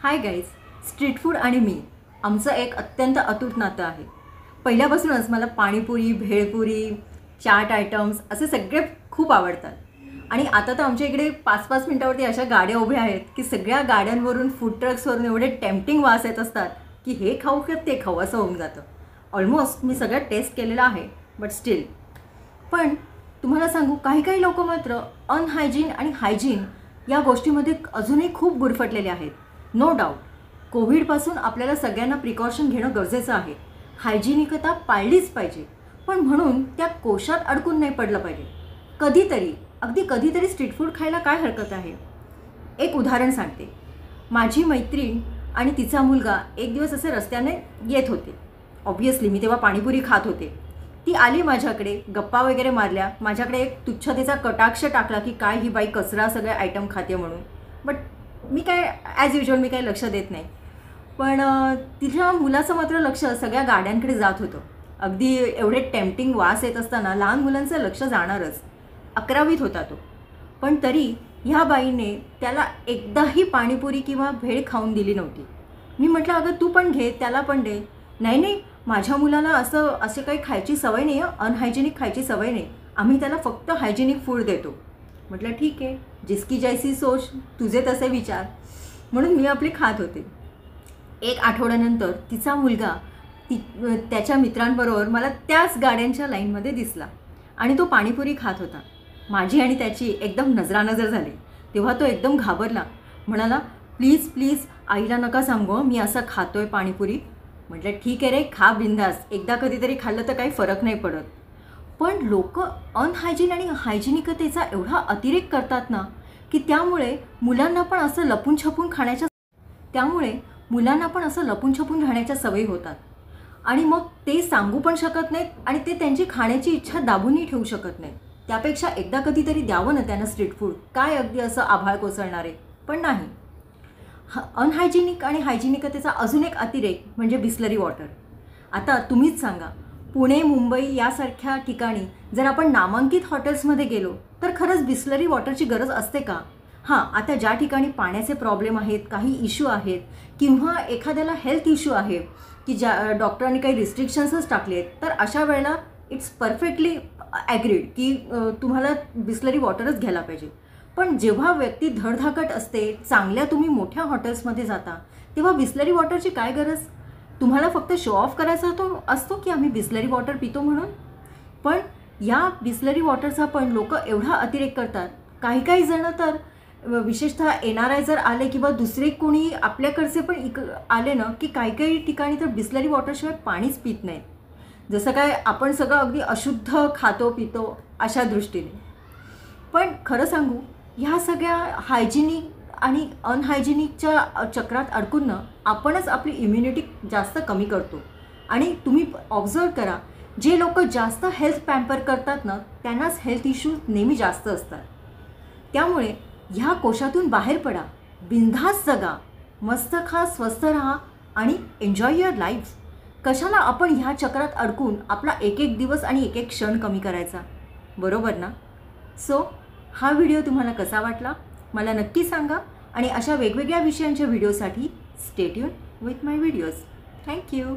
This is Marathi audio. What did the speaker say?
हाय गाईज, स्ट्रीट फूड आणि मी आमचं एक अत्यंत अतूट नातं आहे. पहिल्यापासूनच मला पाणीपुरी, भेळपुरी, चाट आयटम्स असे सगळे खूप आवडतात. आणि आता तर आमच्या इकडे 5-5 मिनिटावरती अशा गाड्या उभ्या आहेत की सगळ्या गाड्यांवरून, फूड ट्रक्सवरून एवढे टेम्पटिंग वास येत असतात की हे खाऊ की ते खाऊ असं होऊन जातं. ऑलमोस्ट मी सगळं टेस्ट केलेलं आहे, बट स्टील. पण तुम्हाला सांगू, काही काही लोक मात्र अनहायजीन आणि हायजीन या गोष्टीमध्ये अजूनही खूप गुरफटलेले आहेत. नो डाऊट, कोविडपासून आपल्याला सगळ्यांना प्रिकॉशन घेणं गरजेचं आहे. हायजिनिकता पाळलीच पाहिजे, पण म्हणून त्या कोशात अडकून नाही पडलं पाहिजे. कधीतरी, अगदी कधीतरी स्ट्रीट फूड खायला काय हरकत आहे. एक उदाहरण सांगते. माझी मैत्रीण आणि तिचा मुलगा एक दिवस असे रस्त्याने येत होते. ऑब्व्हियसली मी तेव्हा पाणीपुरी खात होते. ती आली माझ्याकडे, गप्पा वगैरे मारल्या, माझ्याकडे एक तुच्छतेचा कटाक्ष टाकला की काय ही बाई कचरा सगळे आयटम खाते म्हणून. बट मी काय ॲज युजल मी काही लक्ष देत नाही. पण तिच्या मुलाचं मात्र लक्ष सगळ्या गाड्यांकडे जात होतं. अगदी एवढे टेम्पटिंग वास येत असताना लहान मुलांचं लक्ष जाणारच. 11वीत होता तो. पण तरी ह्या बाईने त्याला एकदाही पाणीपुरी किंवा भेळ खाऊन दिली नव्हती. मी म्हटलं, अगं तू पण घे, त्याला पण दे. नाही नाही, माझ्या मुलाला असे काही खायची सवय नाही, अनहायजेनिक खायची सवय नाही, आम्ही त्याला फक्त हायजेनिक फूड देतो. म्हटलं ठीक आहे, जिसकी जैसी सोच, तुझे तसे विचार. म्हणून मी आपली खात होते. एक आठवड्यानंतर तिचा मुलगा त्याच्या मित्रांबरोबर मला त्याच गाड्यांच्या लाईनमध्ये दिसला आणि तो पाणीपुरी खात होता. माझी आणि त्याची एकदम नजरानजर झाली. तेव्हा तो एकदम घाबरला. म्हणाला, प्लीज प्लीज आईला नका सांगू, मी असं खातोय पाणीपुरी. म्हटलं ठीक आहे रे, खा बिंदास, एकदा कधीतरी खाल्लं तर काही फरक नाही पडत. पण लोक अनहायजीन आणि हायजिनिकतेचा एवढा अतिरेक करतात ना की त्यामुळे मुलांना पण असं लपून छपून राहण्याच्या सवयी होतात. आणि मग ते सांगू पण शकत नाहीत आणि ते त्यांची खाण्याची इच्छा दाबूनही ठेवू शकत नाहीत. त्यापेक्षा एकदा कधीतरी द्यावं ना त्यांना स्ट्रीट फूड. काय अगदी असं आभाळ कोसळणारे. पण नाही. अनहायजिनिक आणि हायजिनिकतेचा अजून एक अतिरेक म्हणजे बिस्लरी वॉटर. आता तुम्हीच सांगा, पुणे, मुंबई यासारख्या ठिकाणी जर आपण नामांकित हॉटेल्समध्ये गेलो तर खरंच बिस्लरी वॉटरची गरज असते का? हां, आता ज्या ठिकाणी पाण्याचे प्रॉब्लेम आहेत, काही इश्यू आहेत किंवा एखाद्याला हेल्थ इश्यू आहे की ज्या डॉक्टरांनी काही रिस्ट्रिक्शन्सच टाकले आहेत, तर अशा वेळेला इट्स परफेक्टली ॲग्रीड की तुम्हाला बिस्लरी वॉटरच घ्यायला पाहिजे. पण जेव्हा व्यक्ती धडधाकट असते, चांगल्या तुम्ही मोठ्या हॉटेल्समध्ये जाता, तेव्हा बिस्लरी वॉटरची काय गरज? तुम्हाला फक्त शो ऑफ करायचा असतो की आम्ही बिस्लरी वॉटर पितो म्हणून. पण या बिस्लरी वॉटरचा पण लोक एवढा अतिरेक करतात. काही जण तर विशेषतः NRI जर आले किंवा दुसरे कोणी आपल्याकडचे पण आले ना की काही ठिकाणी तर बिस्लरी वॉटरशिवाय पाणीच पित नाहीत. जसं काय आपण सगळं अगदी अशुद्ध खातो पितो अशा दृष्टीने. पण खरं सांगू, ह्या सगळ्या हायजिनिक आणि अनहायजिनिकच्या चक्रात अडकून आपणच आपली इम्युनिटी जास्त कमी करतो. आणि तुम्ही ऑब्झर्व करा, जे लोक जास्त हेल्थ पॅम्पर करतात ना त्यांनाच हेल्थ इश्यूज नेहमी जास्त असतात. त्यामुळे ह्या कोशातून बाहेर पडा, बिनधास्त जगा, मस्त खा, स्वस्थ राहा आणि एन्जॉय युअर लाईफ. कशाला आपण ह्या चक्रात अडकून आपला एक दिवस आणि एक क्षण कमी करायचा, बरोबर ना? सो हा व्हिडिओ तुम्हाला कसा वाटला मला नक्की सांगा. आणि अशा वेगवेगळ्या विषयांच्या व्हिडिओसाठी stay tune with my videos. Thank you.